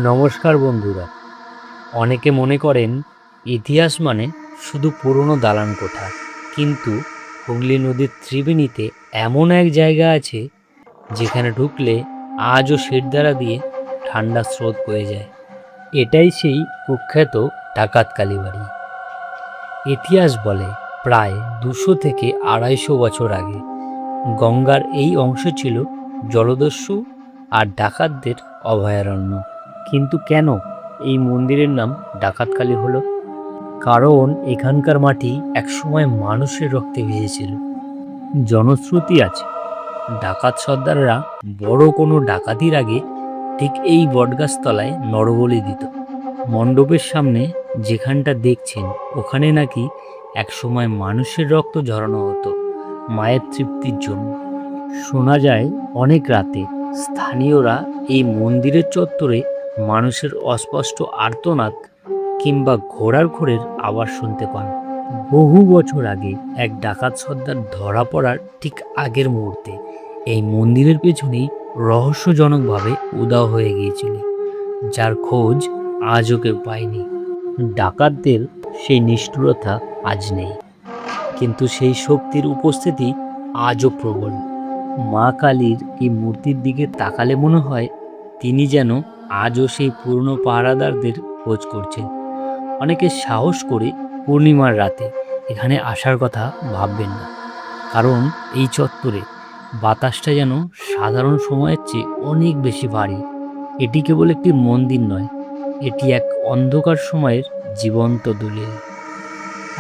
নমস্কার বন্ধুরা। অনেকে মনে করেন ইতিহাস মানে শুধু পুরনো দালান কোঠা, কিন্তু হুগলি নদীর ত্রিবেণীতে এমন এক জায়গা আছে যেখানে ঢুকলে আজও শিরদাঁড়া দিয়ে ঠান্ডা স্রোত বয়ে যায়। এটাই সেই কুখ্যাত ডাকাত কালীবাড়ি। ইতিহাস বলে প্রায় 200 থেকে 250 বছর আগে গঙ্গার এই অংশ ছিল জলদস্যু আর ডাকাতদের অভয়ারণ্য। কিন্তু কেন এই মন্দিরের নাম ডাকাতকালী হলো? কারণ এখানকার মাটি একসময় মানুষের রক্তে ভিজেছিল। জনশ্রুতি আছে ডাকাত সর্দাররা বড় কোনো ডাকাতির আগে ঠিক এই বটগাছতলায় নরবলি দিত। মণ্ডপের সামনে যেখানটা দেখছেন ওখানে নাকি একসময় মানুষের রক্ত ঝরানো হতো মায়ের তৃপ্তির জন্য। শোনা যায় অনেক রাতে স্থানীয়রা এই মন্দিরের চত্বরে মানুষের অস্পষ্ট আর্তনাদ কিংবা ঘোড়ার ঘোরের আওয়াজ শুনতে পান। বহু বছর আগে এক ডাকাত সর্দার ধরা পড়ার ঠিক আগের মুহূর্তে এই মন্দিরের পেছনেই রহস্যজনকভাবে উধাও হয়ে গিয়েছিল, যার খোঁজ আজও কেউ পায়নি। ডাকাতদের সেই নিষ্ঠুরতা আজ নেই, কিন্তু সেই শক্তির উপস্থিতি আজও প্রবল। মা কালীর এই মূর্তির দিকে তাকালে মনে হয় তিনি যেন আজও সেই পুরনো পাহারাদারদের খোঁজ করছেন। অনেকে সাহস করে পূর্ণিমার রাতে এখানে আসার কথা ভাববেন না, কারণ এই চত্বরে বাতাসটা যেন সাধারণ সময়ের চেয়ে অনেক বেশি ভারী। এটি কেবল একটি মন্দির নয়, এটি এক অন্ধকার সময়ের জীবন্ত দলিল।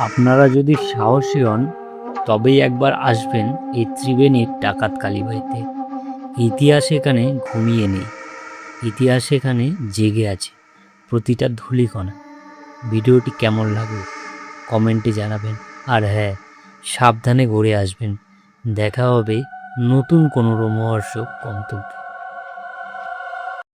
আপনারা যদি সাহসী হন তবেই একবার আসবেন এই ত্রিবেণীর ডাকাত কালীবাড়িতে। ইতিহাস এখানে ঘুমিয়ে নেই, ইতিহাস এখানে জেগে আছে প্রতিটা ধূলিকণা। ভিডিওটি কেমন লাগলো কমেন্টে জানাবেন, আর হ্যাঁ, সাবধানে ঘুরে আসবেন। দেখা হবে নতুন কোনো রোমহর্ষক গন্তব্যে।